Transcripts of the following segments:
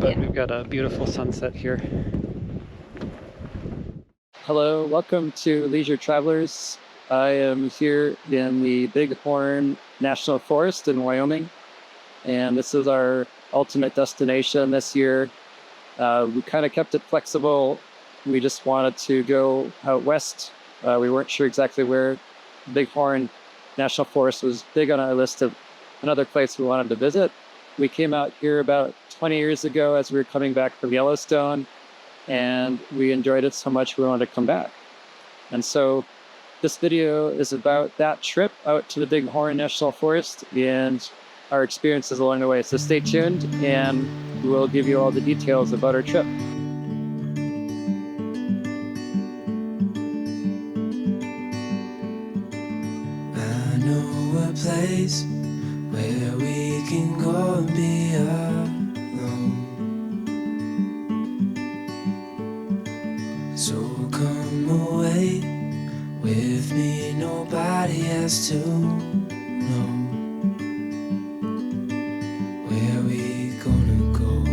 but we've got a beautiful sunset here. Hello, welcome to Leisure Travelers. I am here in the Bighorn National Forest in Wyoming, and this is our ultimate destination this year. We kind of kept it flexible. We just wanted to go out west. We weren't sure exactly where. Bighorn National Forest was big on our list of another place we wanted to visit. We came out here about 20 years ago as we were coming back from Yellowstone, and we enjoyed it so much we wanted to come back. And so this video is about that trip out to the Bighorn National Forest and our experiences along the way. So stay tuned and we'll give you all the details about our trip. I know a place where we can go and be alone. So come away with me, nobody has to know where we gonna go.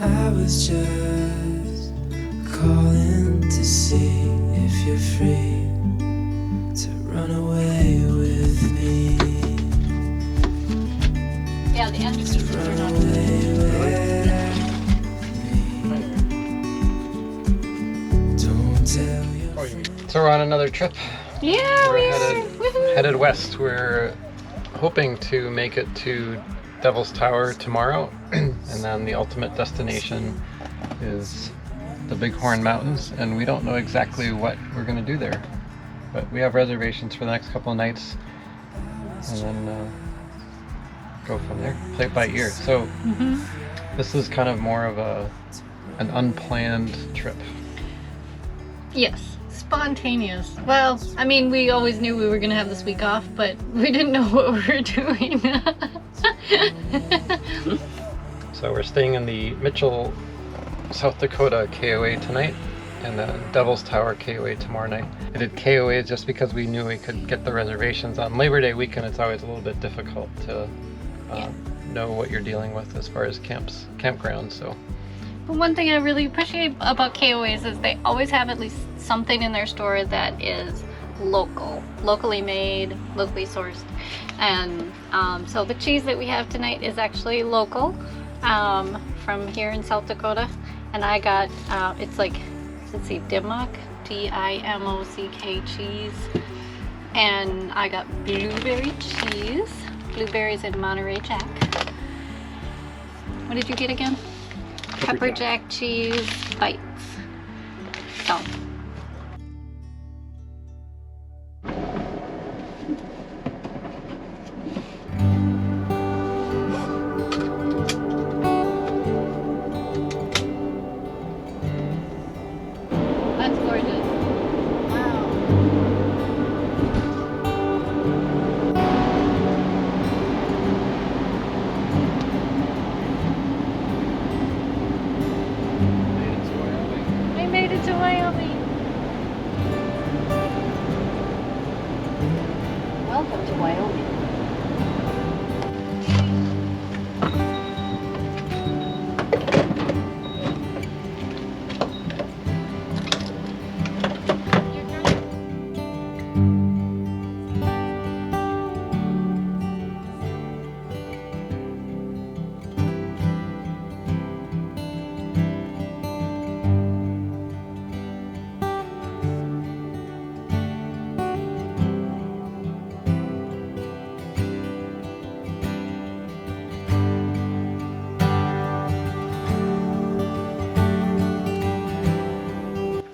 I was just calling to see if you're free to run away with me. Yeah, the end To run away with me. Don't tell your So we're on another trip. Yeah, We're headed west. We're hoping to make it to Devil's Tower tomorrow, and then the ultimate destination is the Bighorn Mountains, and we don't know exactly what we're going to do there, but we have reservations for the next couple of nights, and then go from there, play it by ear. So this is kind of more of an unplanned trip. Yes, spontaneous. Well, I mean, we always knew we were gonna have this week off, but we didn't know what we were doing. So we're staying in the Mitchell, South Dakota KOA tonight, and the Devil's Tower KOA tomorrow night. I did KOA just because we knew we could get the reservations. On Labor Day weekend, it's always a little bit difficult to know what you're dealing with as far as campgrounds. So. But one thing I really appreciate about KOAs is they always have at least something in their store that is locally made, locally sourced. And so the cheese that we have tonight is actually local, from here in South Dakota. And I got, it's like, let's see, Dimock, D-I-M-O-C-K cheese. And I got blueberry cheese, blueberries and Monterey Jack. What did you get again? Pepper jack cheese bites. So. That's gorgeous. Wow. I made it to Wyoming. Welcome to Wyoming.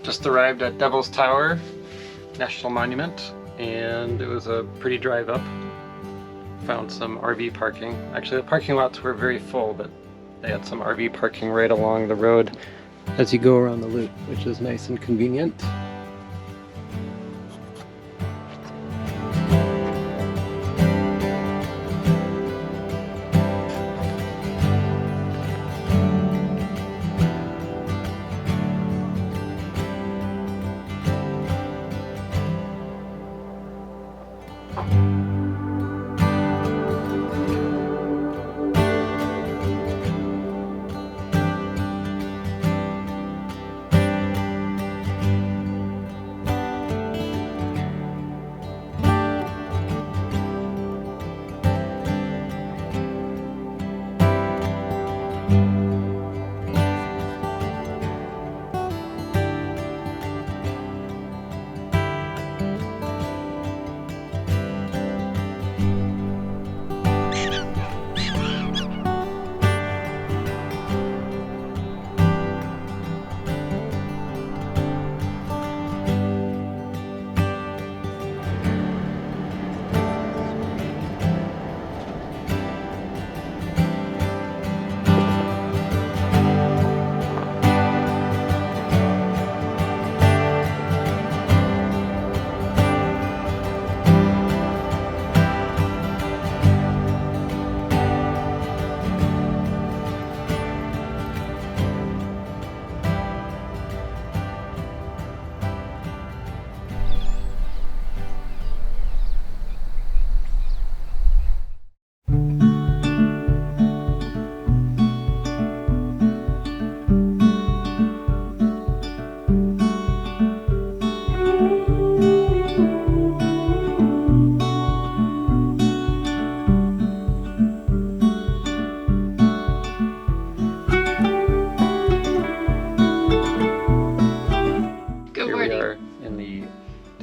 Just arrived at Devil's Tower National Monument, and it was a pretty drive up. Found some RV parking. Actually, the parking lots were very full, but they had some RV parking right along the road as you go around the loop, which is nice and convenient.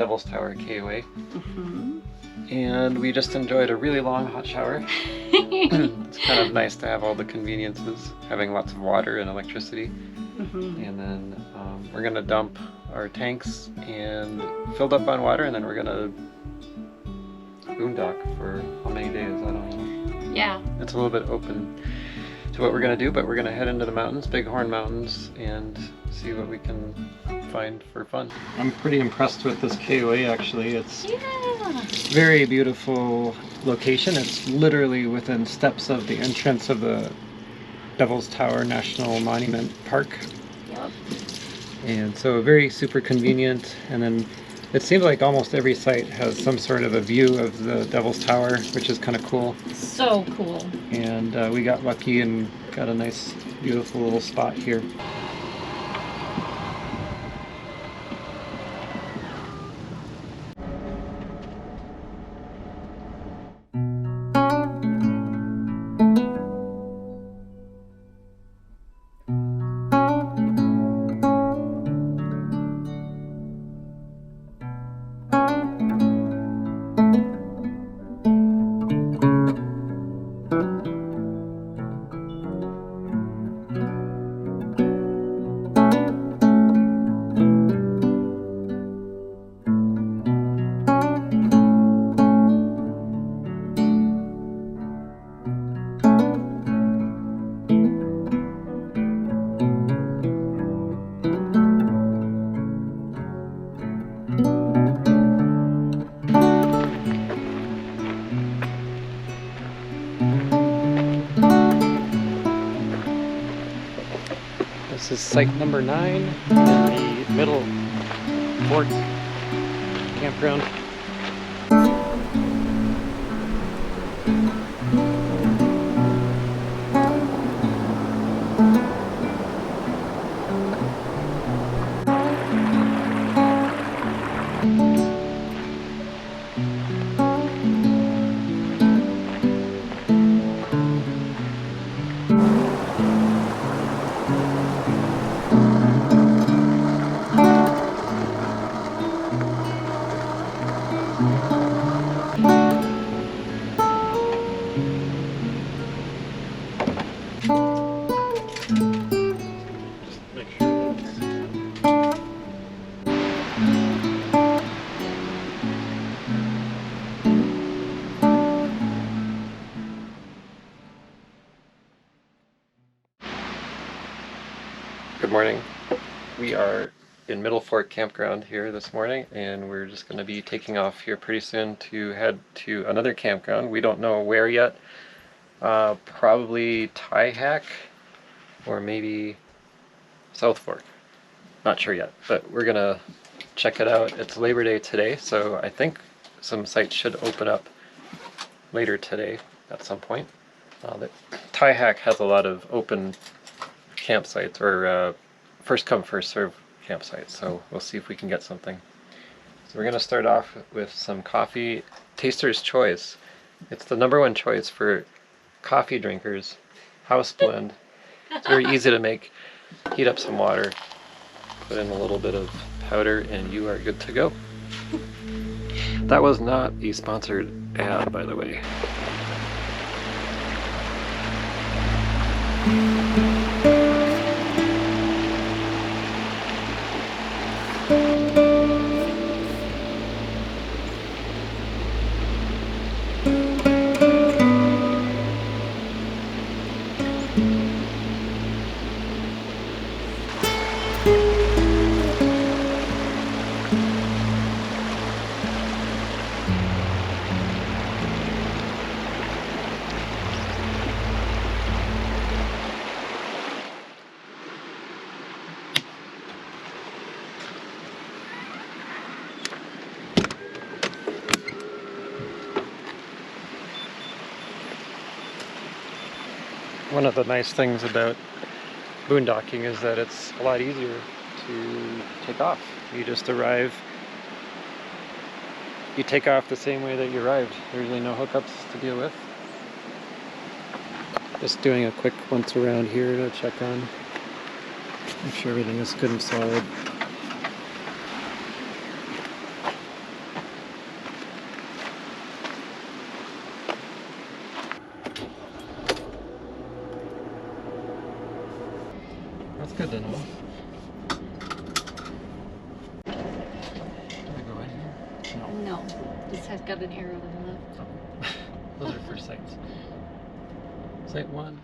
Devil's Tower KOA. Mm-hmm. And we just enjoyed a really long hot shower. It's kind of nice to have all the conveniences, having lots of water and electricity. Mm-hmm. And then we're gonna dump our tanks and filled up on water, and then we're gonna boondock for how many days? I don't know. Yeah. It's a little bit open to what we're gonna do, but we're gonna head into the mountains, Bighorn Mountains, and see what we can find for fun. I'm pretty impressed with this KOA actually. It's very beautiful location. It's literally within steps of the entrance of the Devil's Tower National Monument Park. Yep. And so very super convenient, and then it seems like almost every site has some sort of a view of the Devil's Tower, which is kind of cool. So cool. And we got lucky and got a nice beautiful little spot here. This is site number 9 in the Middle Fork campground. Good morning. We are in Middle Fork Campground here this morning, and we're just going to be taking off here pretty soon to head to another campground. We don't know where yet. Probably Tyhack or maybe South Fork. Not sure yet, but we're going to check it out. It's Labor Day today, so I think some sites should open up later today at some point. Tyhack has a lot of open campsites, or first come first serve campsites, so we'll see if we can get something. So we're going to start off with some coffee. Taster's Choice. It's the #1 choice for coffee drinkers. House blend. It's very easy to make. Heat up some water, put in a little bit of powder, and you are good to go. That was not a sponsored ad, by the way. One of the nice things about boondocking is that it's a lot easier to take off. You just arrive, you take off the same way that you arrived. There's really no hookups to deal with. Just doing a quick once around here to check on, make sure everything is good and solid. good to know. Can I go in here? No. No, this has got an arrow to the left. Those are for sites. Site 1.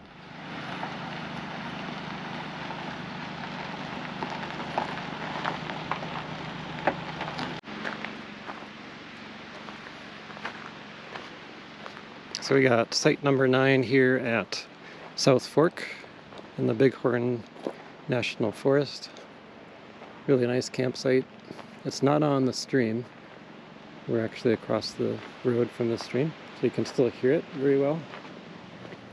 So we got site number 9 here at South Fork in the Bighorn National Forest. Really nice campsite. It's not on the stream. We're actually across the road from the stream, so you can still hear it very well.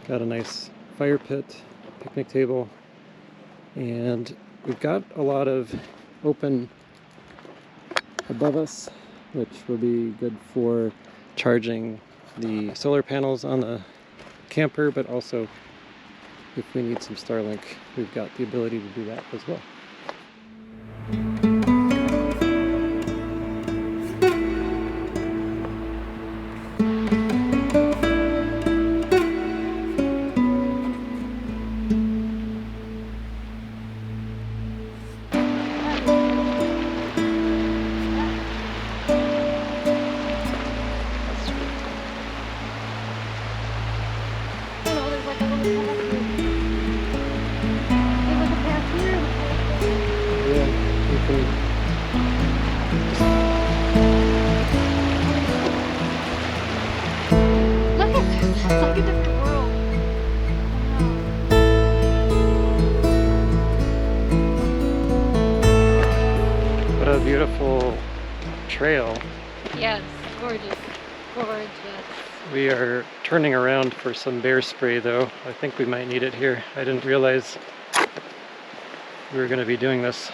Got a nice fire pit, picnic table, and we've got a lot of open above us, which will be good for charging the solar panels on the camper, but also if we need some Starlink, we've got the ability to do that as well. Beautiful trail. Yes, gorgeous, gorgeous. We are turning around for some bear spray though. I think we might need it here. I didn't realize we were going to be doing this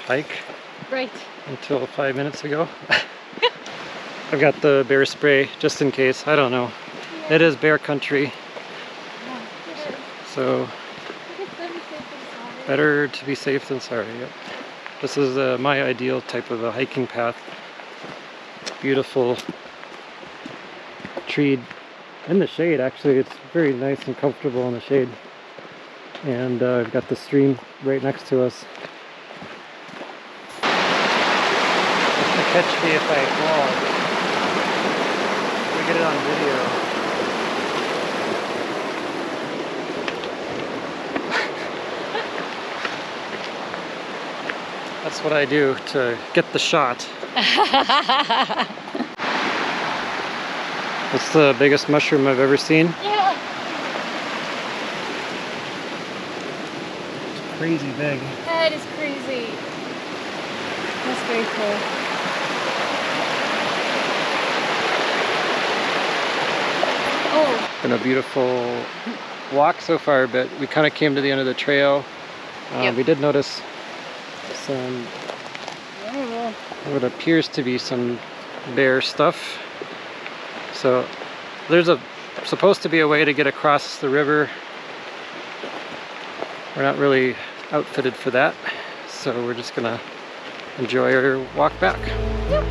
hike Right. until 5 minutes ago. I've got the bear spray just in case. I don't know. Yeah. It is bear country, Yeah, it is. so better to be safe than sorry. Yep. This is my ideal type of a hiking path. Beautiful treed in the shade, actually. It's very nice and comfortable in the shade. And I've got the stream right next to us. Catch me if I fall. We get it on video. That's what I do to get the shot. It's the biggest mushroom I've ever seen. Yeah. It's crazy big. That is crazy. That's very cool. Oh. Been a beautiful walk so far, but we kind of came to the end of the trail. Yep. We did notice some, what appears to be some bear stuff. So there's supposed to be a way to get across the river. We're not really outfitted for that, so we're just gonna enjoy our walk back. Yep.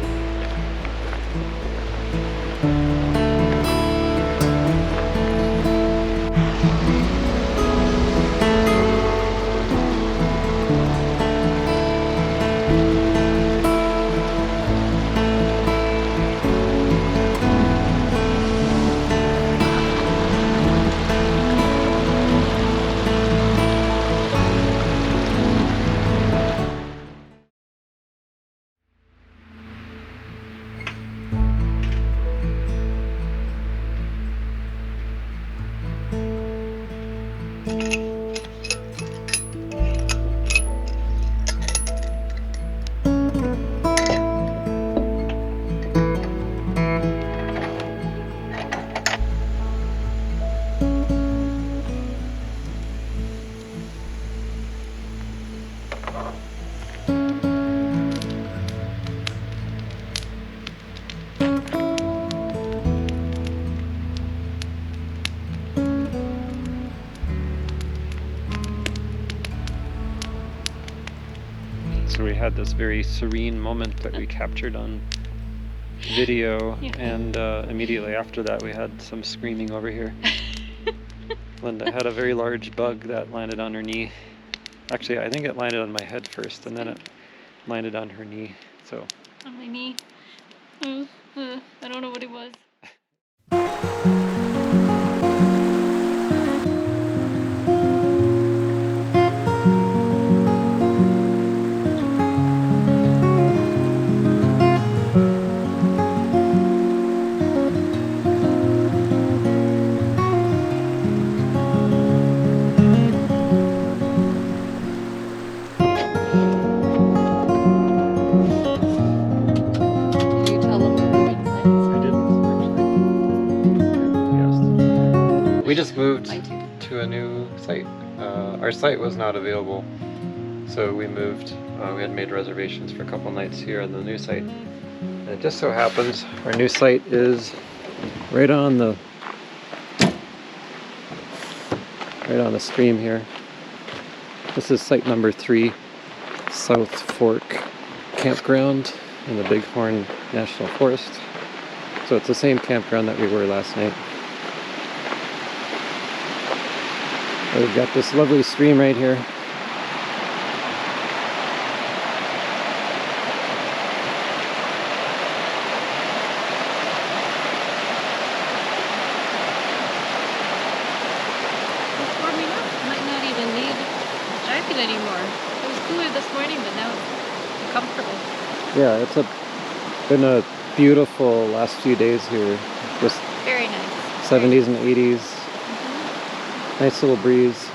So we had this very serene moment that we captured on video, Yeah. and immediately after that we had some screaming over here. Linda had a very large bug that landed on her knee. Actually, I think it landed on my head first, and then it landed on her knee. So On my knee. I don't know what it was. Did you tell them we're moving sites? I didn't actually. Yes. We just moved Mine too. to a new site. Our site was not available, so we moved. We had made reservations for a couple nights here on the new site. And it just so happens our new site is right on the stream here. This is site number 3, South Fork Campground in the Bighorn National Forest. So it's the same campground that we were last night. We've got this lovely stream right here. It's warming up. Might not even need a jacket anymore. It was cooler this morning, but now it's comfortable. Yeah, it's been a beautiful last few days here. Just Very nice. 70s and 80s. Nice little breeze.